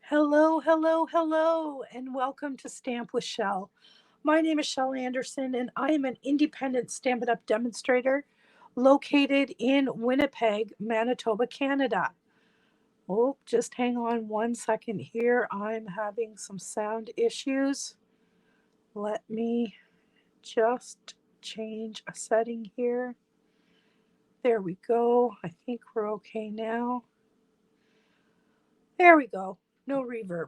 Hello, hello, hello, and welcome to Stamp with Shel. My name is Shel Anderson, and I am an independent Stampin' Up! Demonstrator located in Winnipeg, Manitoba, Canada. Oh, just hang on one second here. I'm having some sound issues. Let me just change a setting here. There we go. I think we're okay now. There we go. No reverb.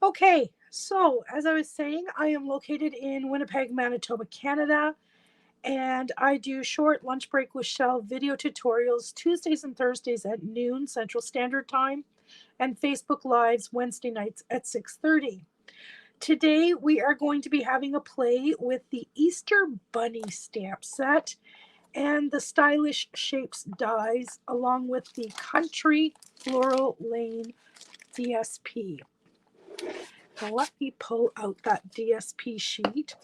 Okay, so as I was saying, I am located in Winnipeg, Manitoba, Canada, and I do short lunch break with Shel video tutorials Tuesdays and Thursdays at noon Central Standard Time, and Facebook Lives Wednesday nights at 6:30. Today we are going to be having a play with the Easter Bunny stamp set and the Stylish Shapes dies, along with the Country Floral Lane DSP. Now let me pull out that DSP sheet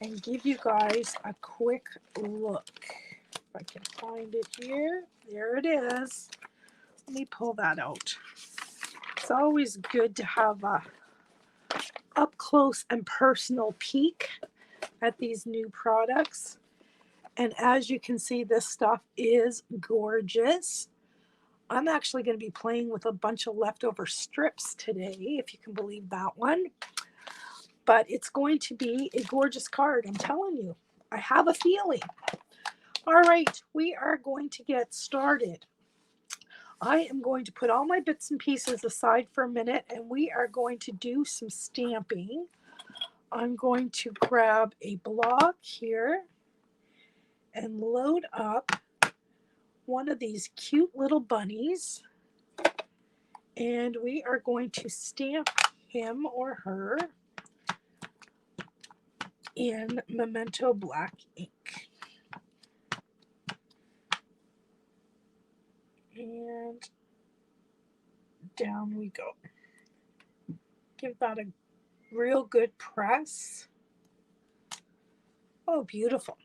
and give you guys a quick look. If I can find it here. There it is. Let me pull that out. It's always good to have a up close and personal peek at these new products. And as you can see, this stuff is gorgeous. I'm actually going to be playing with a bunch of leftover strips today, if you can believe that one. But it's going to be a gorgeous card, I'm telling you. I have a feeling. All right, we are going to get started. I am going to put all my bits and pieces aside for a minute, and we are going to do some stamping. I'm going to grab a block here and load up one of these cute little bunnies, and we are going to stamp him or her in Memento black ink. And down we go. Give that a real good press. Oh, beautiful.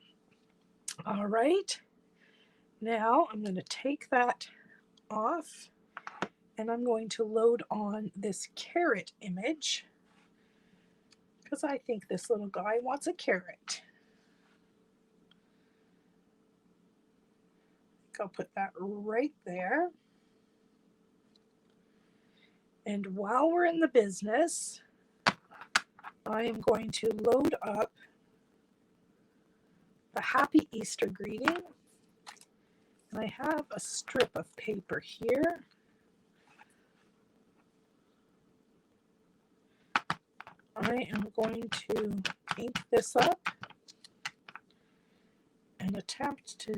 All right. Now I'm going to take that off, and I'm going to load on this carrot image because I think this little guy wants a carrot. I'll put that right there. And while we're in the business, I am going to load up the Happy Easter greeting. And I have a strip of paper here. I am going to ink this up and attempt to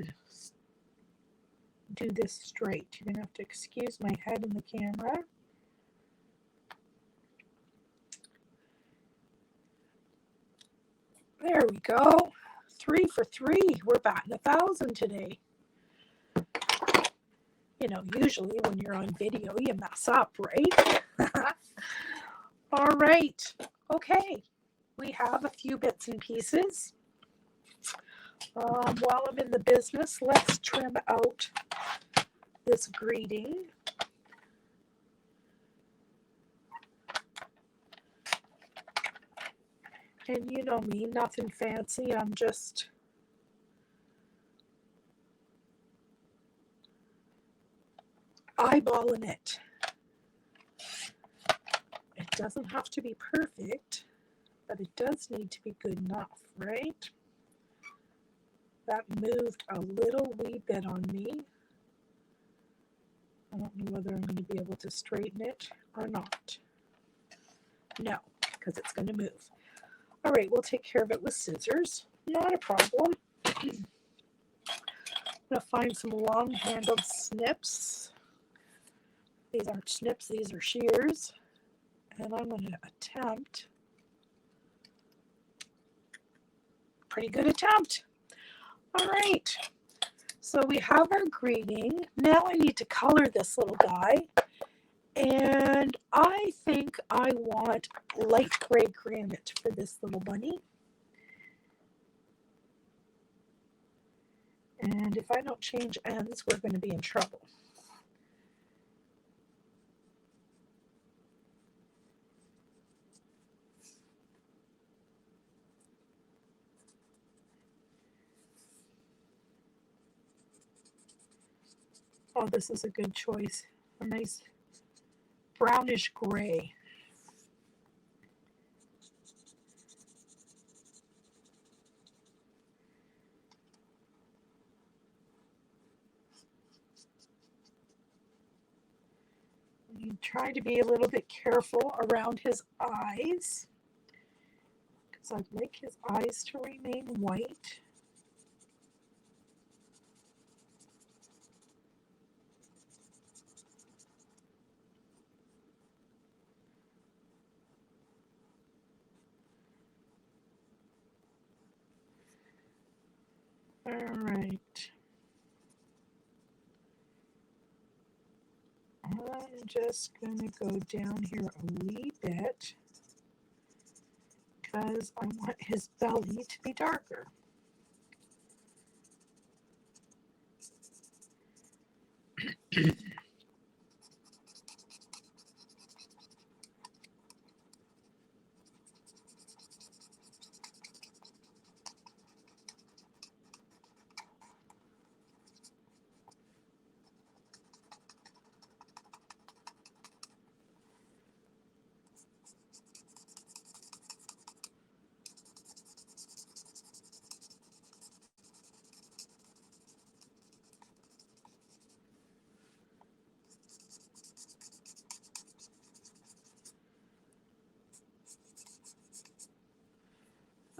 do this straight. You're going to have to excuse my head in the camera. There we go. 3 for 3. We're batting 1,000 today. You know, usually when you're on video, you mess up, right? All right. Okay. We have a few bits and pieces. While I'm in the business, let's trim out this greeting. And you know me, nothing fancy. I'm just eyeballing it. It doesn't have to be perfect, but it does need to be good enough, right? That moved a little wee bit on me. I don't know whether I'm going to be able to straighten it or not. No, because it's going to move. All right, we'll take care of it with scissors. Not a problem. I'm going to find some long-handled snips. These aren't snips, these are shears. And I'm going to attempt, pretty good attempt. All right, so we have our greeting. Now I need to color this little guy. And I think I want light gray granite for this little bunny. And if I don't change ends, we're going to be in trouble. Oh, this is a good choice. A nice brownish gray. You try to be a little bit careful around his eyes, because I'd like his eyes to remain white. All right. I'm just going to go down here a wee bit because I want his belly to be darker.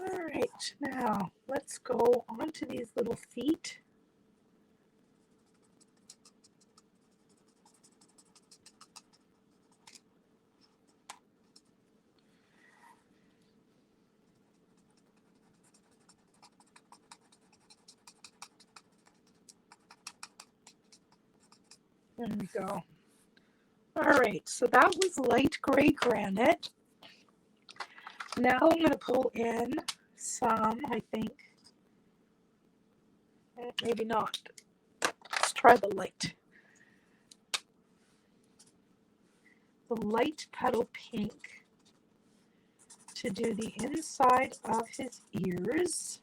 All right, now let's go onto these little feet. There we go. All right, so that was light gray granite. Now I'm going to pull in some, I think, maybe not. Let's try the light. The light petal pink to do the inside of his ears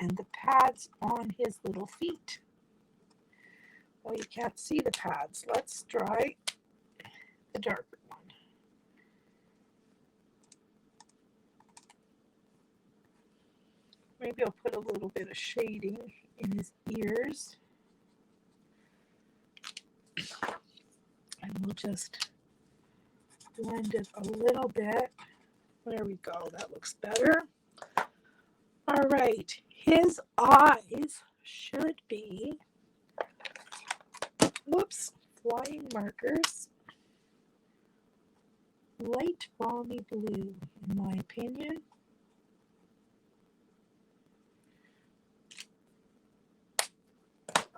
and the pads on his little feet. Well, you can't see the pads. Let's try the darker one. Maybe I'll put a little bit of shading in his ears. And we'll just blend it a little bit. There we go. That looks better. All right. His eyes should be, whoops, flying markers. Light balmy blue, in my opinion.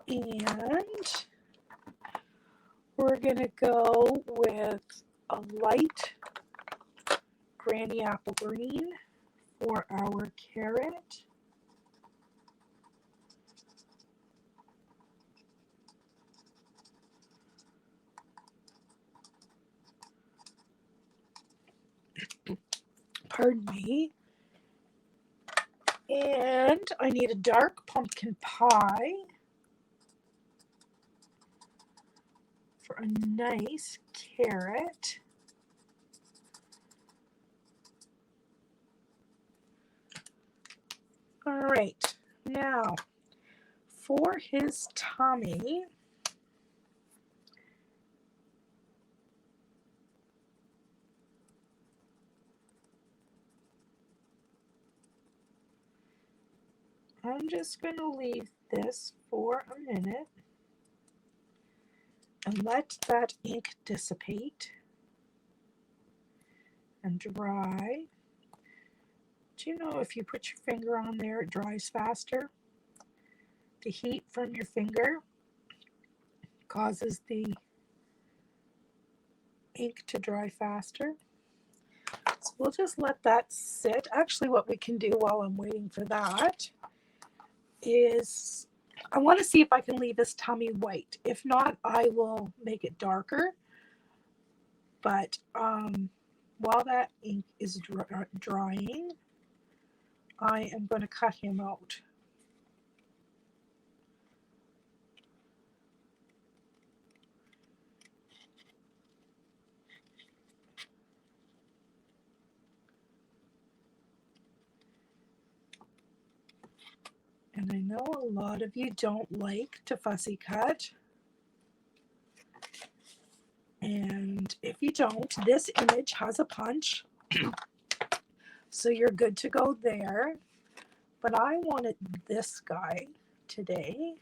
And we're going to go with a light granny apple green for our carrot. Pardon me. And I need a dark pumpkin pie for a nice carrot. All right, now for his tummy, I'm just going to leave this for a minute and let that ink dissipate and dry. Do you know if you put your finger on there, it dries faster? The heat from your finger causes the ink to dry faster. So we'll just let that sit. Actually, what we can do while I'm waiting for that is I want to see if I can leave his tummy white. If not, I will make it darker. But while that ink is drying, I am going to cut him out. And I know a lot of you don't like to fussy cut. And if you don't, this image has a punch. So you're good to go there. But I wanted this guy today.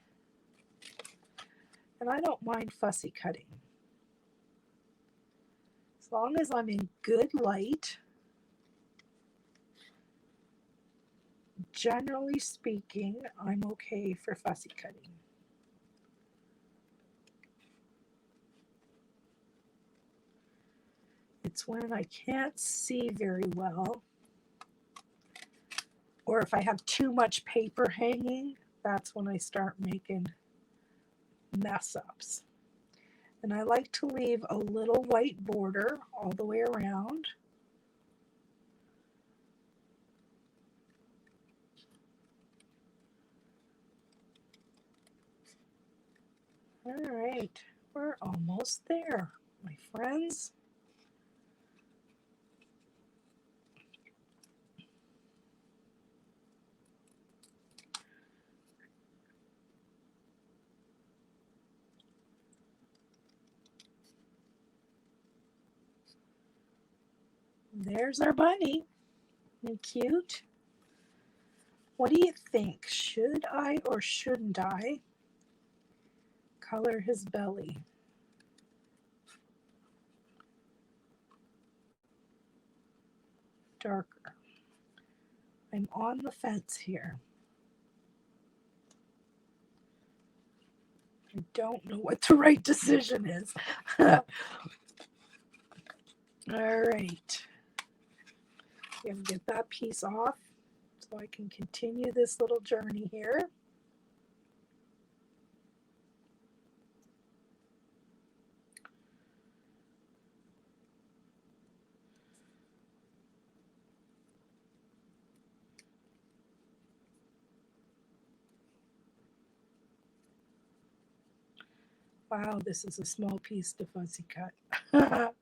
And I don't mind fussy cutting. As long as I'm in good light, generally speaking, I'm okay for fussy cutting. It's when I can't see very well, or if I have too much paper hanging, that's when I start making mess ups. And I like to leave a little white border all the way around. All right, we're almost there, my friends. There's our bunny. Isn't he cute? What do you think? Should I or shouldn't I color his belly? Darker. I'm on the fence here. I don't know what the right decision is. All right. I'm going to get that piece off so I can continue this little journey here. Wow, this is a small piece to fussy cut.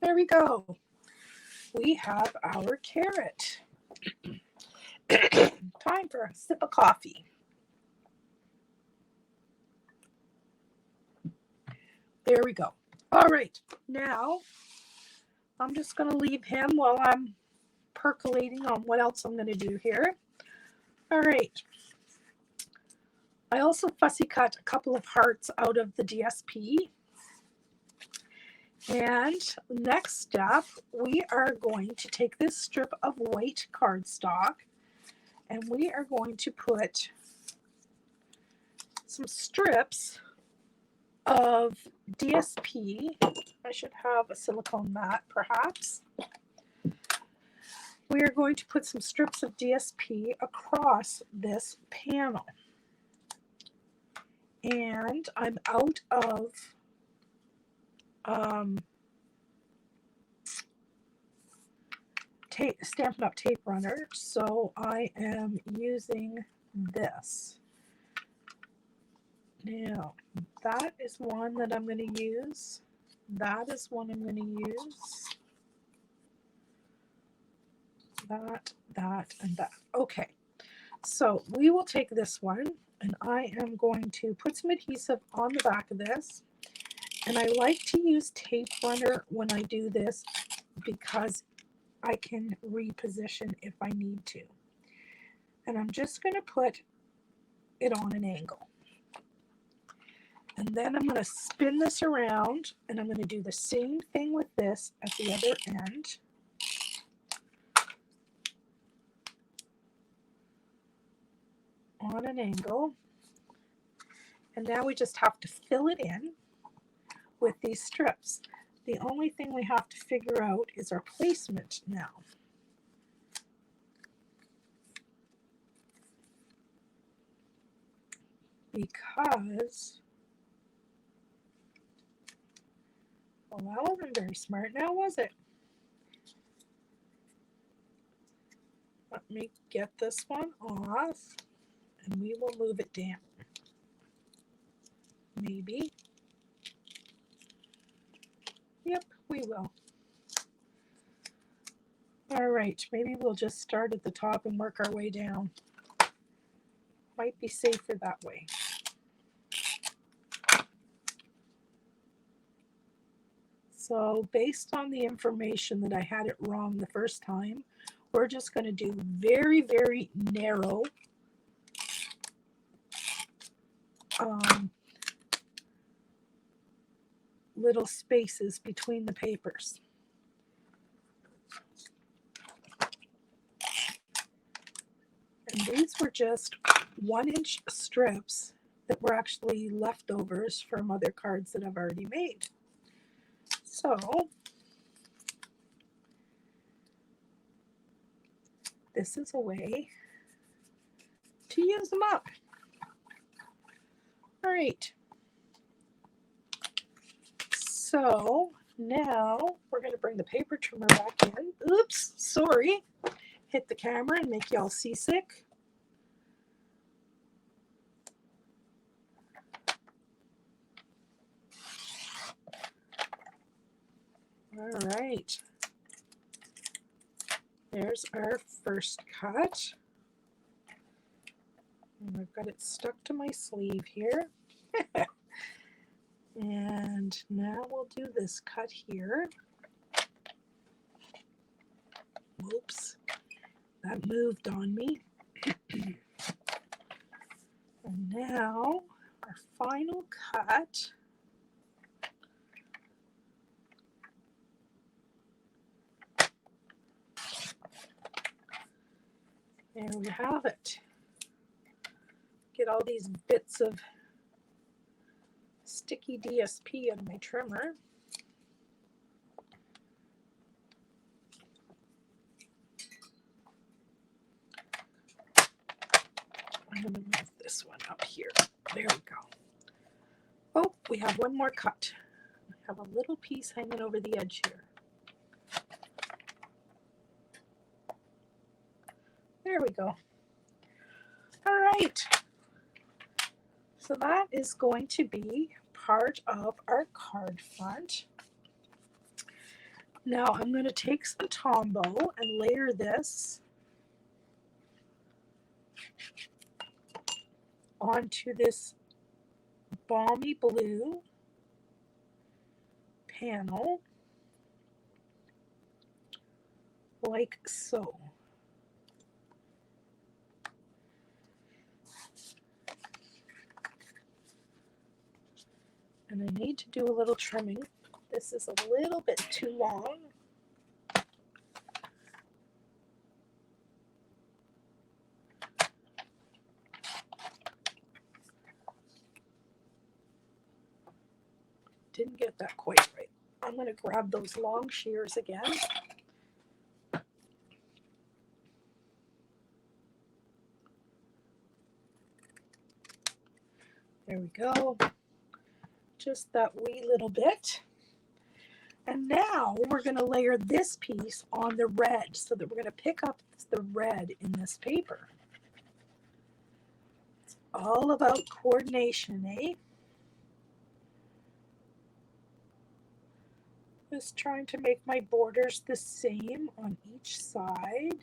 There we go. We have our carrot. Time for a sip of coffee. There we go. All right, now I'm just going to leave him while I'm percolating on what else I'm going to do here. All right. I also fussy cut a couple of hearts out of the DSP. And next step, we are going to take this strip of white cardstock and we are going to put some strips of DSP. I should have a silicone mat perhaps. We are going to put some strips of DSP across this panel. And I'm out of Stampin' Up! Tape runner, so I am using this. Now, that is one that I'm going to use. That is one I'm going to use. That, and that. Okay, so we will take this one, and I am going to put some adhesive on the back of this. And I like to use tape runner when I do this because I can reposition if I need to. And I'm just going to put it on an angle. And then I'm going to spin this around and I'm going to do the same thing with this at the other end. On an angle. And now we just have to fill it in with these strips. The only thing we have to figure out is our placement now. Because, well, that wasn't very smart now, was it? Let me get this one off and we will move it down. Maybe. Yep, we will. All right, maybe we'll just start at the top and work our way down. Might be safer that way. So based on the information that I had it wrong the first time, we're just going to do very, very narrow little spaces between the papers. And these were just 1-inch strips that were actually leftovers from other cards that I've already made. So this is a way to use them up. All right. So now we're going to bring the paper trimmer back in. Oops, sorry. Hit the camera and make y'all seasick. All right. There's our first cut. And I've got it stuck to my sleeve here. And now we'll do this cut here. Whoops, that moved on me. And now our final cut. There we have it. Get all these bits of sticky DSP out of my trimmer. I'm going to move this one up here. There we go. Oh, we have one more cut. We have a little piece hanging over the edge here. There we go. All right. So that is going to be part of our card front. Now I'm going to take some Tombow and layer this onto this balmy blue panel like so. And I need to do a little trimming. This is a little bit too long. Didn't get that quite right. I'm going to grab those long shears again. There we go. Just that wee little bit. And now we're going to layer this piece on the red so that we're going to pick up the red in this paper. It's all about coordination, eh? Just trying to make my borders the same on each side.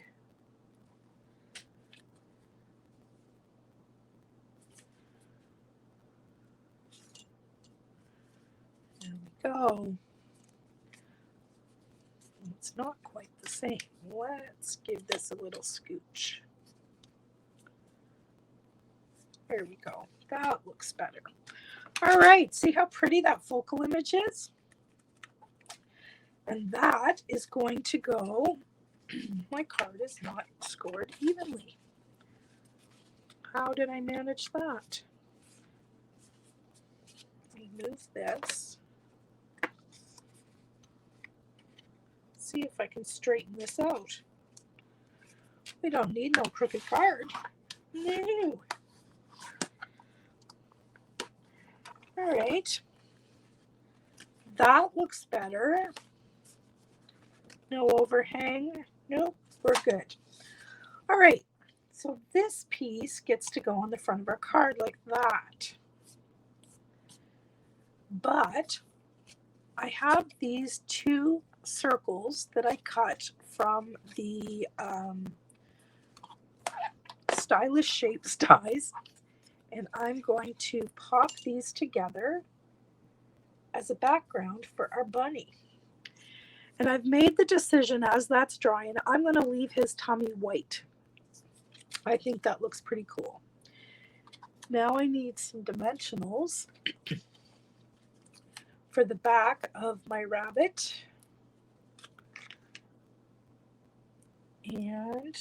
There we go. It's not quite the same. Let's give this a little scooch. There we go. That looks better. All right, see how pretty that focal image is? And that is going to go, my card is not scored evenly. How did I manage that? Move this. See if I can straighten this out. We don't need no crooked card. No. All right. That looks better. No overhang. Nope, we're good. All right. So this piece gets to go on the front of our card like that. But I have these two circles that I cut from the Stylish Shapes dies, and I'm going to pop these together as a background for our bunny. And I've made the decision as that's drying, I'm going to leave his tummy white. I think that looks pretty cool. Now I need some dimensionals for the back of my rabbit. And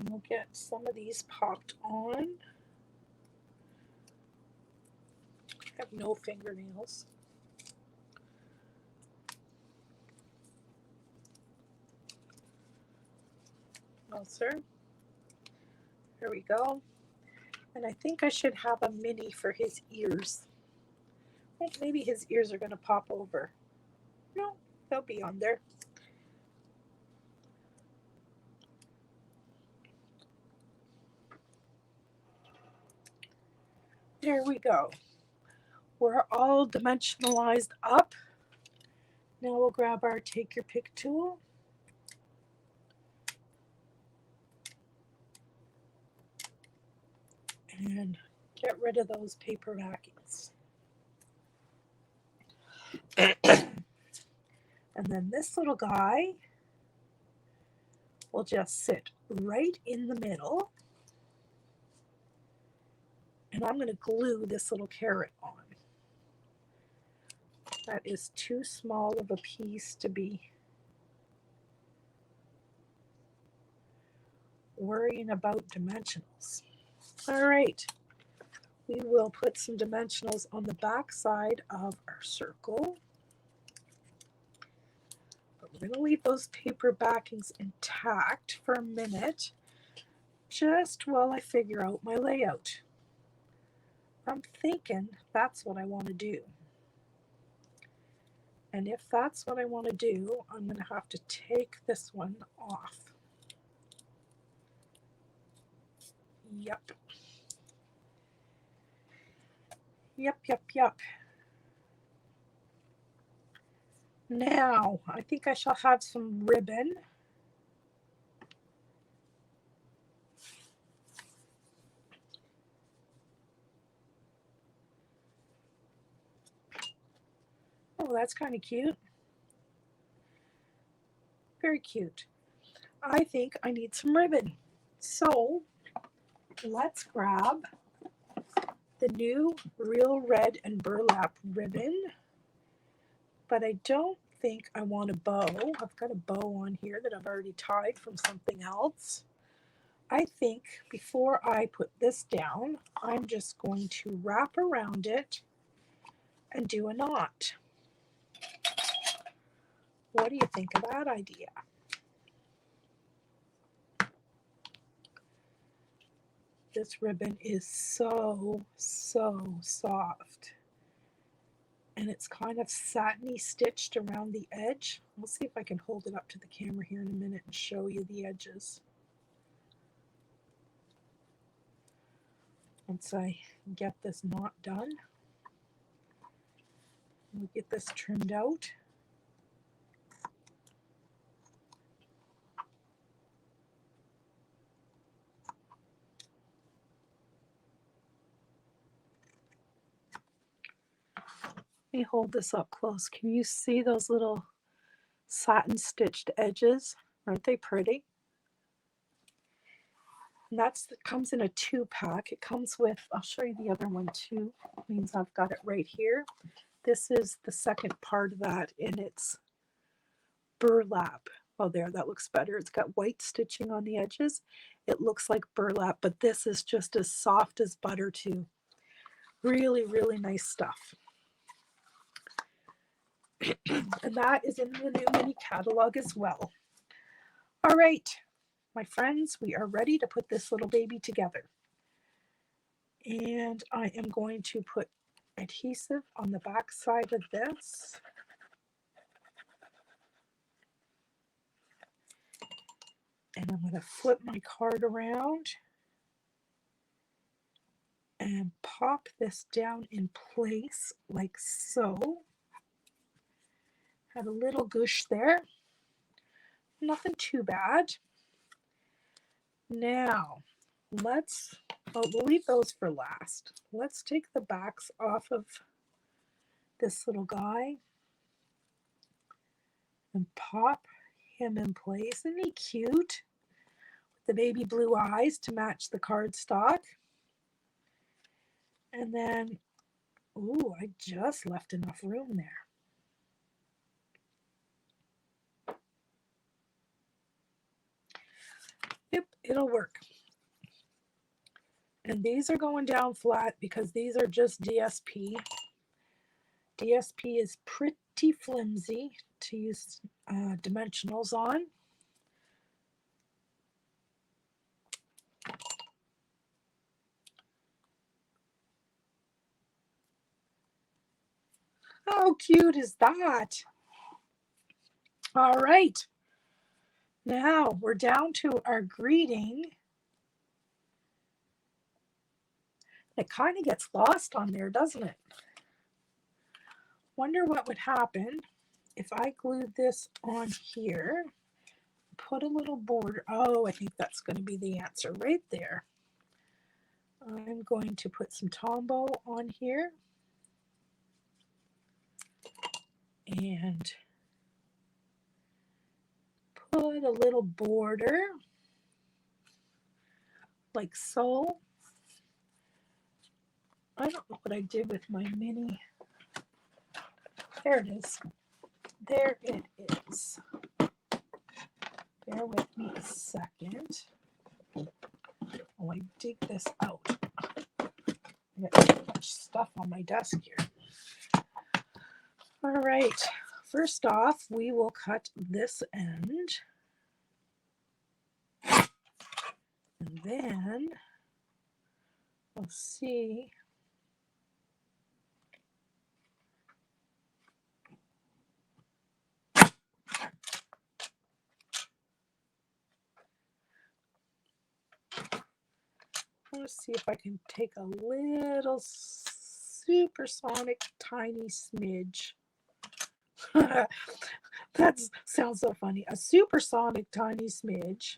we'll get some of these popped on. I have no fingernails. No, sir. There we go. And I think I should have a mini for his ears. Well, maybe his ears are going to pop over. No, they'll be on there. There we go. We're all dimensionalized up. Now we'll grab our Take Your Pick tool. And get rid of those paper backings. And then this little guy will just sit right in the middle. And I'm going to glue this little carrot on. That is too small of a piece to be worrying about dimensionals. All right, we will put some dimensionals on the back side of our circle. But we're going to leave those paper backings intact for a minute, just while I figure out my layout. I'm thinking that's what I want to do. And if that's what I want to do, I'm going to have to take this one off. Yep. Yep. Now, I think I shall have some ribbon. Oh, that's kind of cute. Very cute. I think I need some ribbon. So let's grab the new Real Red and Burlap ribbon. But I don't think I want a bow. I've got a bow on here that I've already tied from something else. I think before I put this down, I'm just going to wrap around it and do a knot. What do you think of that idea? This ribbon is so soft. And it's kind of satiny stitched around the edge. We'll see if I can hold it up to the camera here in a minute and show you the edges. Once I get this knot done, we'll get this trimmed out. Let me hold this up close. Can you see those little satin stitched edges? Aren't they pretty? And that comes in a 2-pack. It comes with, I'll show you the other one too. It means I've got it right here. This is the second part of that, and it's burlap. Oh, there, that looks better. It's got white stitching on the edges. It looks like burlap, but this is just as soft as butter too. Really nice stuff. And that is in the new mini catalog as well. All right, my friends, we are ready to put this little baby together. And I am going to put adhesive on the back side of this. And I'm going to flip my card around and pop this down in place like so. Had a little goosh there. Nothing too bad. Now, we'll leave those for last. Let's take the backs off of this little guy and pop him in place. Isn't he cute? With the baby blue eyes to match the cardstock. And then, ooh, I just left enough room there. Yep, it'll work. And these are going down flat because these are just DSP. DSP is pretty flimsy to use dimensionals on. How cute is that? All right. Now we're down to our greeting. It kind of gets lost on there, doesn't it? Wonder what would happen if I glued this on here, put a little border. Oh, I think that's going to be the answer right there. I'm going to put some Tombow on here and put a little border like so. I don't know what I did with my mini. There it is. There it is. Bear with me a second. Oh, I dig this out. I got too much stuff on my desk here. All right. First off, we will cut this end. And then we'll see. Let's see if I can take a little supersonic tiny smidge. That sounds so funny. A supersonic tiny smidge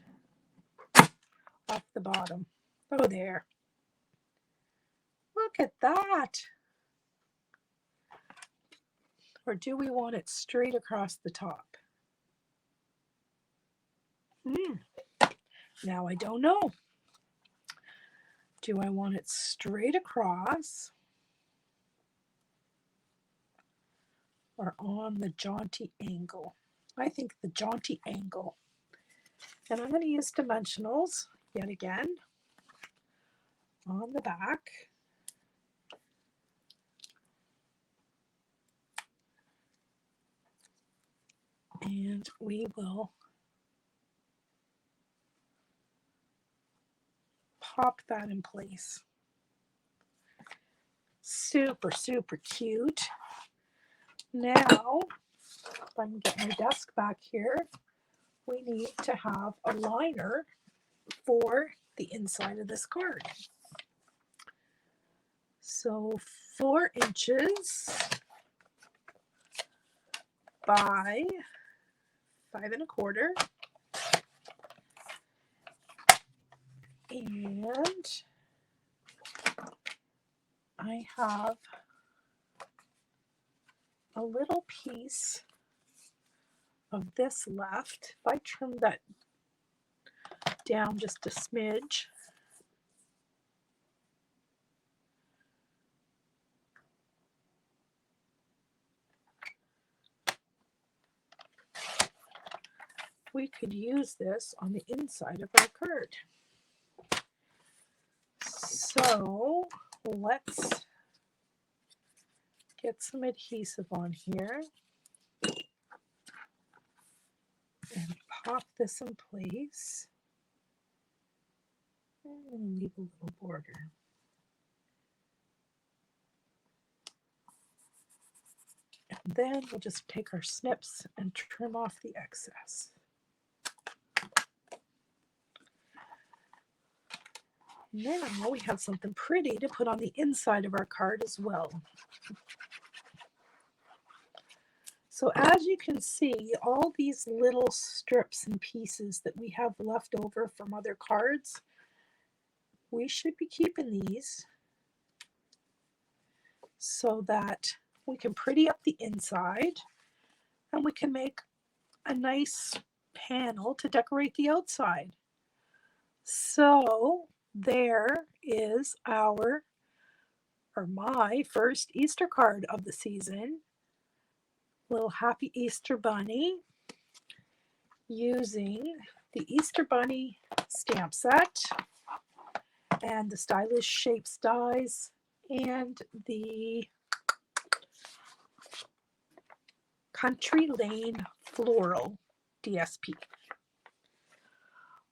off the bottom. Oh, there. Look at that. Or do we want it straight across the top? Now I don't know. Do I want it straight across or on the jaunty angle? I think the jaunty angle. And I'm going to use dimensionals yet again on the back. And we will pop that in place. Super, super cute. Now, if I can get my desk back here, we need to have a liner for the inside of this card. So 4 inches by 5 1/4. And I have a little piece of this left. If I trim that down just a smidge, we could use this on the inside of our card. So let's get some adhesive on here and pop this in place. And leave a little border. And then we'll just take our snips and trim off the excess. Now we have something pretty to put on the inside of our card as well. So as you can see, all these little strips and pieces that we have left over from other cards, we should be keeping these so that we can pretty up the inside and we can make a nice panel to decorate the outside. So there is my first Easter card of the season. Little Happy Easter Bunny using the Easter Bunny stamp set and the Stylish Shapes dies and the Country Lane Floral DSP.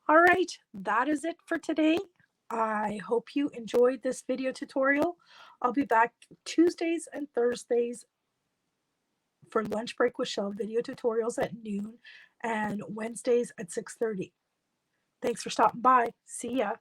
All right, that is it for today. I hope you enjoyed this video tutorial. I'll be back Tuesdays and Thursdays for Lunch Break with Shel video tutorials at noon and Wednesdays at 6:30. Thanks for stopping by. See ya.